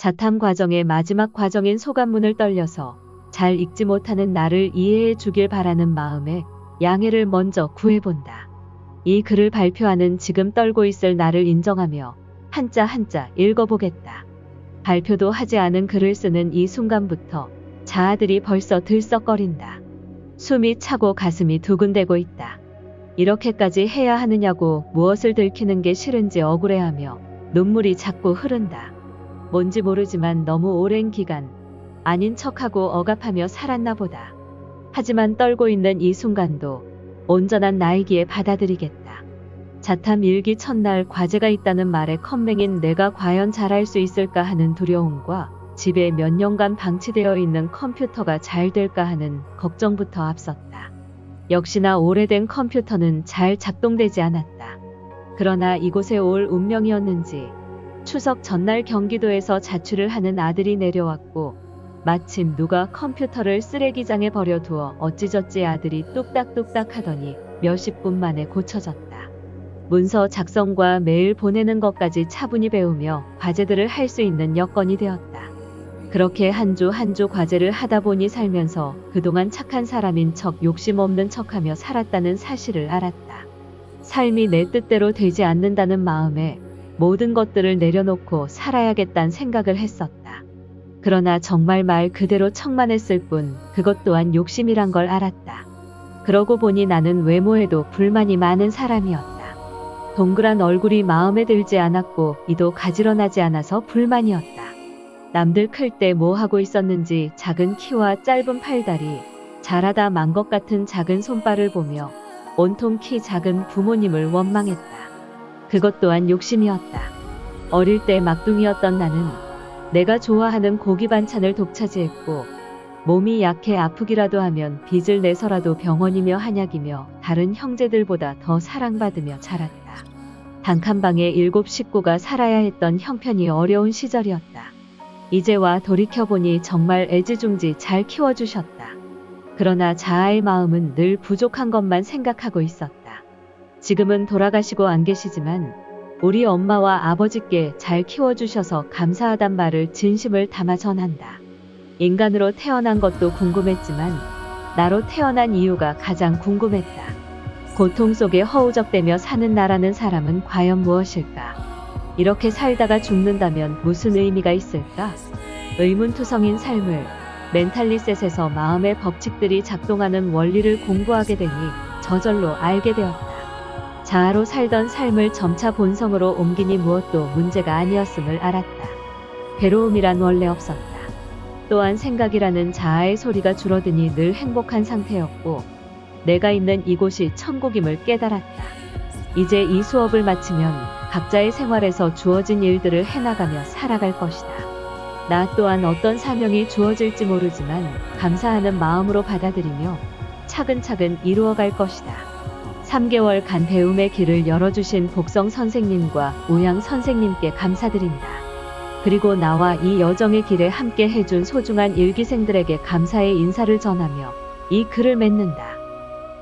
자탐 과정의 마지막 과정인 소감문을 떨려서 잘 읽지 못하는 나를 이해해 주길 바라는 마음에 양해를 먼저 구해본다. 이 글을 발표하는 지금 떨고 있을 나를 인정하며 한자 한자 읽어보겠다. 발표도 하지 않은 글을 쓰는 이 순간부터 자아들이 벌써 들썩거린다. 숨이 차고 가슴이 두근대고 있다. 이렇게까지 해야 하느냐고 무엇을 들키는 게 싫은지 억울해하며 눈물이 자꾸 흐른다. 뭔지 모르지만 너무 오랜 기간 아닌 척하고 억압하며 살았나 보다. 하지만 떨고 있는 이 순간도 온전한 나이기에 받아들이겠다. 자탐 일기 첫날 과제가 있다는 말에 컴맹인 내가 과연 잘할 수 있을까 하는 두려움과 집에 몇 년간 방치되어 있는 컴퓨터가 잘 될까 하는 걱정부터 앞섰다. 역시나 오래된 컴퓨터는 잘 작동되지 않았다. 그러나 이곳에 올 운명이었는지 추석 전날 경기도에서 자취를 하는 아들이 내려왔고 마침 누가 컴퓨터를 쓰레기장에 버려두어 어찌저찌 아들이 뚝딱뚝딱 하더니 몇십 분 만에 고쳐졌다. 문서 작성과 메일 보내는 것까지 차분히 배우며 과제들을 할 수 있는 여건이 되었다. 그렇게 한 주 한 주 과제를 하다 보니 살면서 그동안 착한 사람인 척 욕심 없는 척하며 살았다는 사실을 알았다. 삶이 내 뜻대로 되지 않는다는 마음에 모든 것들을 내려놓고 살아야겠다는 생각을 했었다. 그러나 정말 말 그대로 척만했을 뿐 그것 또한 욕심이란 걸 알았다. 그러고 보니 나는 외모에도 불만이 많은 사람이었다. 동그란 얼굴이 마음에 들지 않았고 이도 가지런하지 않아서 불만이었다. 남들 클 때 뭐 하고 있었는지 작은 키와 짧은 팔다리, 자라다 만 것 같은 작은 손발을 보며 온통 키 작은 부모님을 원망했다. 그것 또한 욕심이었다. 어릴 때 막둥이였던 나는 내가 좋아하는 고기 반찬을 독차지했고 몸이 약해 아프기라도 하면 빚을 내서라도 병원이며 한약이며 다른 형제들보다 더 사랑받으며 자랐다. 단칸방에 7 식구가 살아야 했던 형편이 어려운 시절이었다. 이제와 돌이켜보니 정말 애지중지 잘 키워주셨다. 그러나 자아의 마음은 늘 부족한 것만 생각하고 있었다. 지금은 돌아가시고 안 계시지만 우리 엄마와 아버지께 잘 키워주셔서 감사하단 말을 진심을 담아 전한다. 인간으로 태어난 것도 궁금했지만 나로 태어난 이유가 가장 궁금했다. 고통 속에 허우적대며 사는 나라는 사람은 과연 무엇일까? 이렇게 살다가 죽는다면 무슨 의미가 있을까? 의문투성인 삶을 멘탈리셋에서 마음의 법칙들이 작동하는 원리를 공부하게 되니 저절로 알게 되었다. 자아로 살던 삶을 점차 본성으로 옮기니 무엇도 문제가 아니었음을 알았다. 괴로움이란 원래 없었다. 또한 생각이라는 자아의 소리가 줄어드니 늘 행복한 상태였고 내가 있는 이곳이 천국임을 깨달았다. 이제 이 수업을 마치면 각자의 생활에서 주어진 일들을 해나가며 살아갈 것이다. 나 또한 어떤 사명이 주어질지 모르지만 감사하는 마음으로 받아들이며 차근차근 이루어갈 것이다. 3개월간 배움의 길을 열어주신 복성 선생님과 우양 선생님께 감사드린다. 그리고 나와 이 여정의 길에 함께 해준 소중한 일기생들에게 감사의 인사를 전하며 이 글을 맺는다.